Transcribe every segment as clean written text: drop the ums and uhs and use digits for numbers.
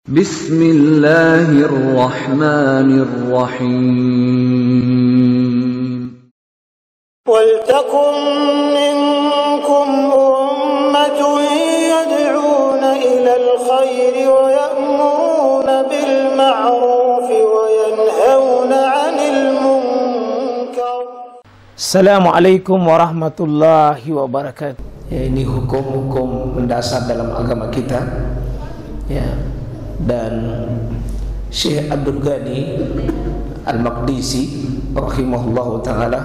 Bismillahirrahmanirrahim. وَلْتَكُنْ مِنْكُمْ أُمَّةٌ يَدْعُونَ إِلَى الْخَيْرِ وَيَأْمُرُونَ بِالْمَعْرُوفِ وَيَنْهَوْنَ عَنِ الْمُنْكَرِ. Assalamualaikum warahmatullahi wabarakatuh. Ini hukum-hukum mendasar dalam agama kita, ya. Dan Syekh Abdul Ghani Al-Maqdisi rahimahullahu ta'ala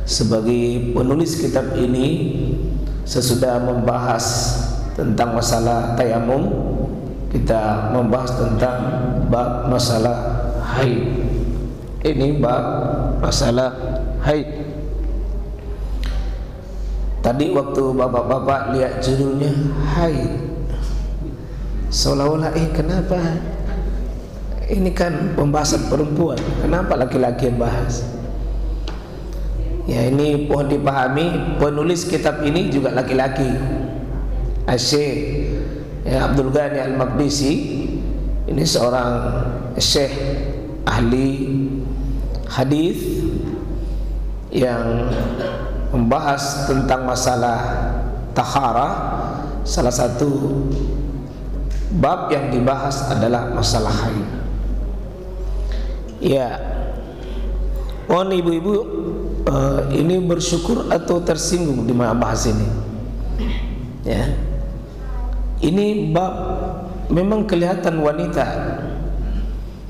sebagai penulis kitab ini sesudah membahas tentang masalah tayamum, kita membahas tentang bab masalah haid. Ini bab masalah haid. Tadi waktu bapak-bapak lihat judulnya haid, seolah-olah kenapa ini kan pembahasan perempuan, kenapa laki-laki yang bahas? Ya, ini pohon dipahami, penulis kitab ini juga laki-laki, Syekh Abdul Ghani Al-Maqdisi. Ini seorang syekh ahli hadis yang membahas tentang masalah taharah. Salah satu bab yang dibahas adalah masalah haid. Ya, mohon ibu-ibu ini bersyukur atau tersinggung di bahas ini. Ya, ini bab memang kelihatan wanita,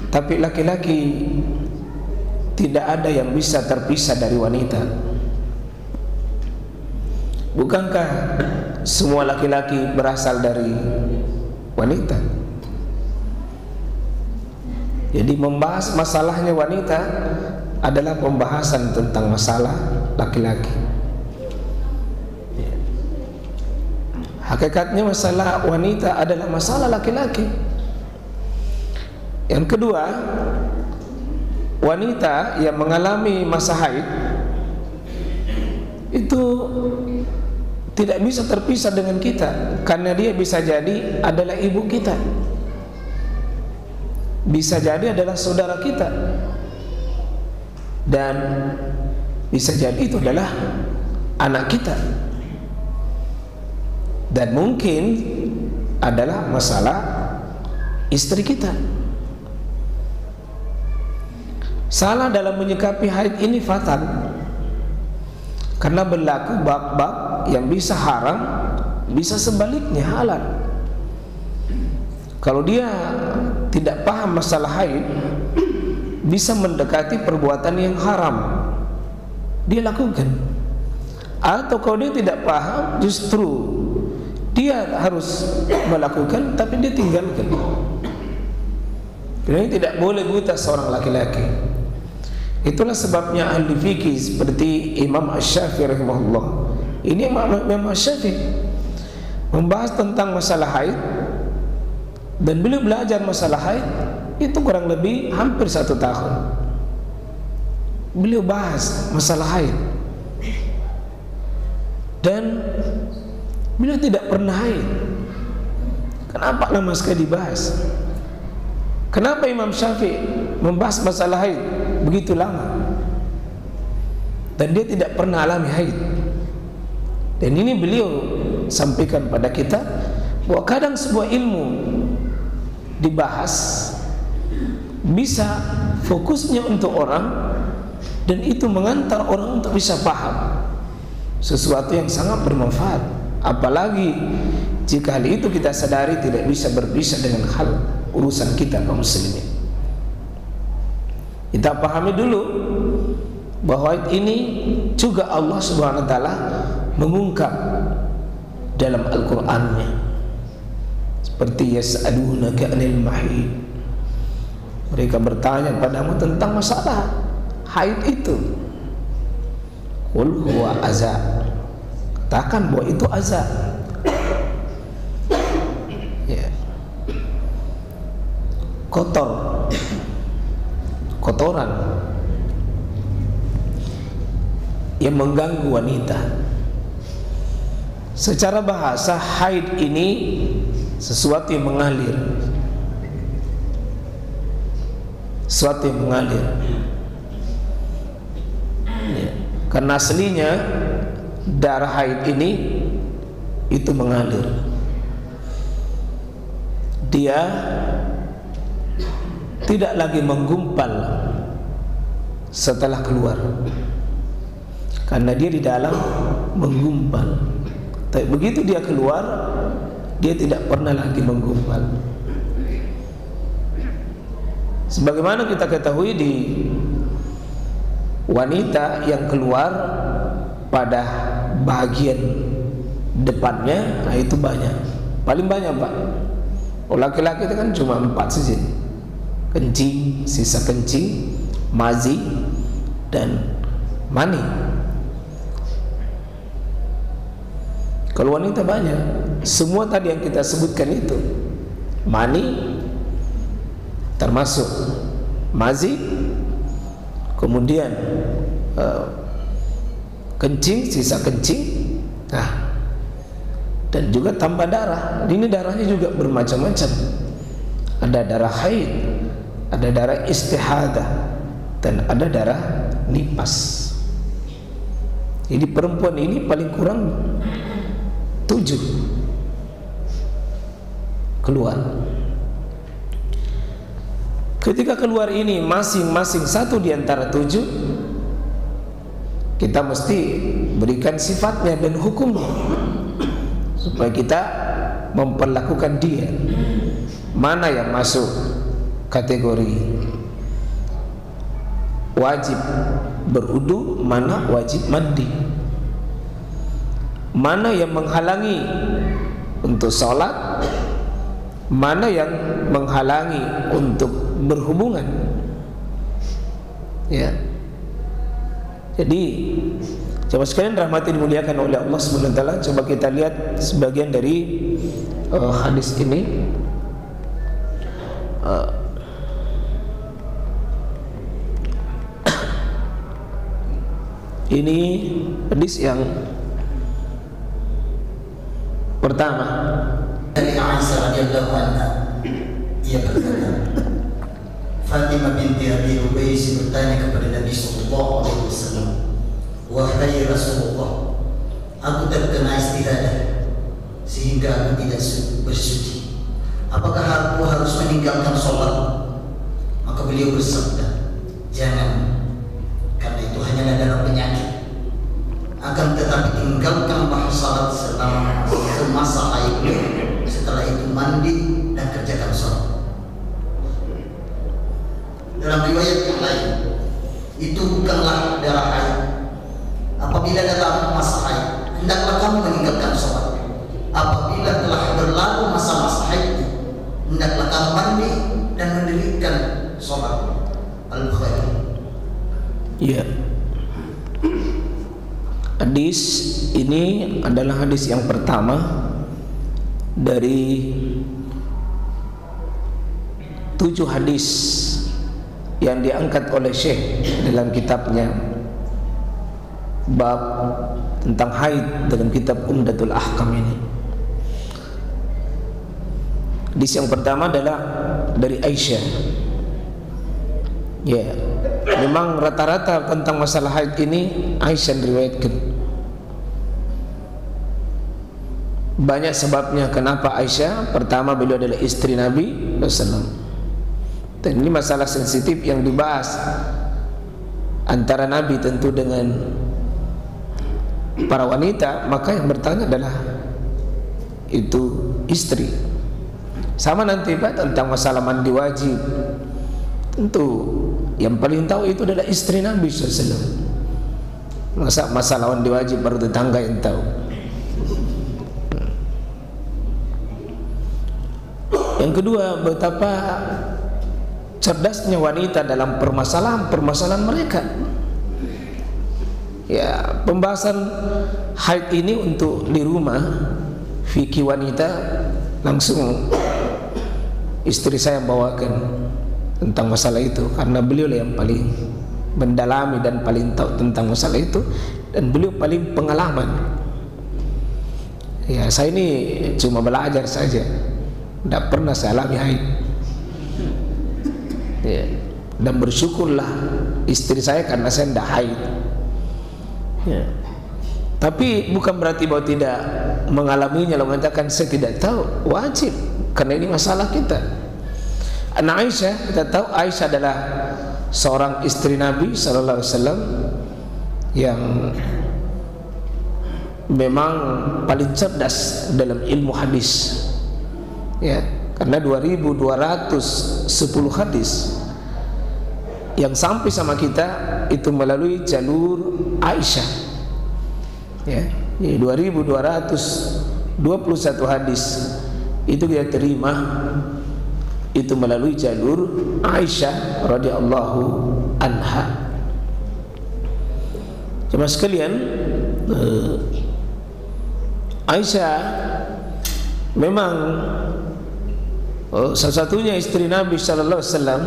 tapi laki-laki tidak ada yang bisa terpisah dari wanita. Bukankah semua laki-laki berasal dari wanita? Jadi membahas masalahnya wanita adalah pembahasan tentang masalah laki-laki. Hakikatnya masalah wanita adalah masalah laki-laki. Yang kedua, wanita yang mengalami masa haid itu tidak bisa terpisah dengan kita, karena dia bisa jadi adalah ibu kita, bisa jadi adalah saudara kita, dan bisa jadi itu adalah anak kita, dan mungkin adalah masalah istri kita. Salah dalam menyikapi haid ini fatal, karena berlaku bab-bab yang bisa haram, bisa sebaliknya halal. Kalau dia tidak paham masalah haid, bisa mendekati perbuatan yang haram, dia lakukan. Atau kalau dia tidak paham, justru dia harus melakukan tapi dia tinggalkan. Ini tidak boleh buta seorang laki-laki. Itulah sebabnya ahli fikih seperti Imam Asy-Syafi'i rahimahullah, ini Imam Asy-Syafi'i membahas tentang masalah haid, dan beliau belajar masalah haid itu kurang lebih hampir 1 tahun. Beliau bahas masalah haid, dan beliau tidak pernah haid. Kenapa lama sekali dibahas? Kenapa Imam Syafi'i membahas masalah haid begitu lama, dan dia tidak pernah alami haid? Dan ini beliau sampaikan pada kita bahwa kadang sebuah ilmu dibahas bisa fokusnya untuk orang, dan itu mengantar orang untuk bisa paham sesuatu yang sangat bermanfaat. Apalagi jika hal itu kita sadari tidak bisa berpisah dengan hal urusan kita kaum muslimin. Kita pahami dulu bahwa ini juga Allah Subhanahu wa taala mengungkap dalam Al-Qur'annya, seperti yas'alunaka 'anil mahid, mereka bertanya padamu tentang masalah haid itu. Qul huwa azab, katakan bahwa itu azab. Ya, kotoran yang mengganggu wanita. Secara bahasa haid ini sesuatu yang mengalir, sesuatu yang mengalir. Ya. Karena aslinya darah haid ini itu mengalir. Dia tidak lagi menggumpal setelah keluar, karena dia di dalam menggumpal. Tapi begitu dia keluar, dia tidak pernah lagi menggumpal. Sebagaimana kita ketahui di wanita yang keluar pada bagian depannya, nah itu banyak, paling banyak Pak. Laki-laki itu kan cuma 4 saja, kencing, sisa kencing, mazi, dan mani. Kalau wanita banyak, semua tadi yang kita sebutkan itu, mani termasuk mazi, kemudian kencing, sisa kencing, nah, dan juga tambah darah. Ini darahnya juga bermacam-macam. Ada darah haid, ada darah istihadah, dan ada darah nifas. Jadi perempuan ini paling kurang 7 keluar. Ketika keluar ini masing-masing 1 di antara 7, kita mesti berikan sifatnya dan hukumnya, supaya kita memperlakukan dia. Mana yang masuk kategori wajib berwudu, mana wajib mandi, mana yang menghalangi untuk sholat, mana yang menghalangi untuk berhubungan. Ya. Jadi coba sekalian rahmati dimuliakan oleh Allah SWT, coba kita lihat sebagian dari hadis ini. Ini hadis yang pertama dari Aisyah radhiyallahu anha. Ia berkata, Fatimah binti Abi Ubays bertanya kepada Nabi sallallahu alaihi wasallam, "Wahai Rasulullah, aku terkena istihadah sehingga aku tidak bersuci. Apakah aku harus meninggalkan sholat?" Maka beliau bersabda, "Jangan, karena itu hanyalah darah penyakit. Akan tetapi tinggalkanlah sholat selama semasa haidnya. Setelah itu mandi dan kerjakan sholat." Dalam riwayat yang lain, itu bukanlah darah haid. Apabila datang masa haid, hendaklah kamu meninggalkan sholat. Apabila telah berlalu masa-masa haid, hendaklah kamu mandi dan mendirikan sholat. Al-Bukhari. Ya. Hadis ini adalah hadis yang pertama dari 7 hadis yang diangkat oleh Syekh dalam kitabnya bab tentang haid dalam kitab Umdatul Ahkam ini. Hadis yang pertama adalah dari Aisyah. Ya, memang rata-rata tentang masalah haid ini Aisyah diriwayatkan. Banyak sebabnya kenapa Aisyah. Pertama, beliau adalah istri Nabi SAW. Dan ini masalah sensitif yang dibahas antara Nabi tentu dengan para wanita, maka yang bertanya adalah itu istri. Sama nanti Pak tentang masalah mandi wajib, tentu yang paling tahu itu adalah istri Nabi SAW. Masa masalah mandi wajib baru tetangga yang tahu. Yang kedua, betapa cerdasnya wanita dalam permasalahan mereka. Ya, pembahasan haid ini untuk di rumah, fikih wanita langsung istri saya bawakan tentang masalah itu, karena beliau yang paling mendalami dan paling tahu tentang masalah itu, dan beliau paling pengalaman. Ya, saya ini cuma belajar saja, tidak pernah saya alami haid. Ya. dan bersyukurlah istri saya karena saya tidak haid. Ya. Tapi bukan berarti bahwa tidak mengalaminya. Lalu mengatakan saya tidak tahu, wajib, karena ini masalah kita. Anak Aisyah, kita tahu Aisyah adalah seorang istri Nabi Sallallahu Alaihi Wasallam yang memang paling cerdas dalam ilmu hadis. Ya, karena 2210 hadis yang sampai sama kita itu melalui jalur Aisyah. Ya, 2221 hadis itu kita terima itu melalui jalur Aisyah radhiyallahu anha. Cuma sekalian, Aisyah memang salah satunya istri Nabi sallallahu alaihi wasallam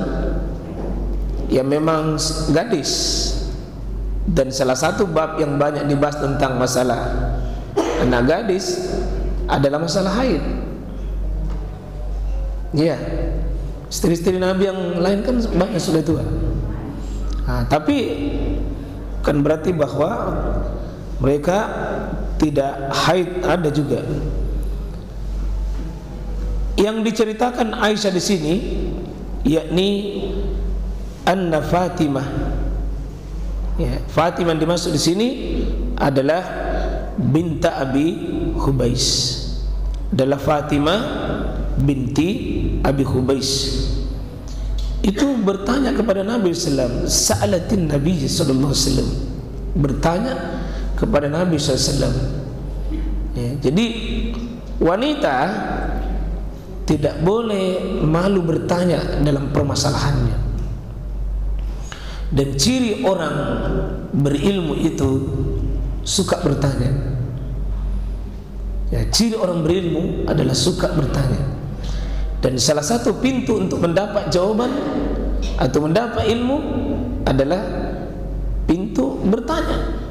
yang memang gadis, dan salah satu bab yang banyak dibahas tentang masalah anak gadis adalah masalah haid. Ya, istri-istri Nabi yang lain kan banyak sudah tua. Tapi kan berarti bahwa mereka tidak haid, ada juga. Yang diceritakan Aisyah di sini yakni anna Fatimah. Ya, Fatimah dimaksud di sini adalah binta Abi Hubais. Adalah Fatimah binti Abi Hubais. Itu bertanya kepada Nabi sallallahu alaihi wasallam, sa'alatin Nabi sallallahu alaihi wasallam, bertanya kepada Nabi sallallahu alaihi wasallam. Ya, jadi wanita tidak boleh malu bertanya dalam permasalahannya. Dan ciri orang berilmu itu suka bertanya. Ya, ciri orang berilmu adalah suka bertanya. Dan salah satu pintu untuk mendapat jawaban atau mendapat ilmu adalah pintu bertanya.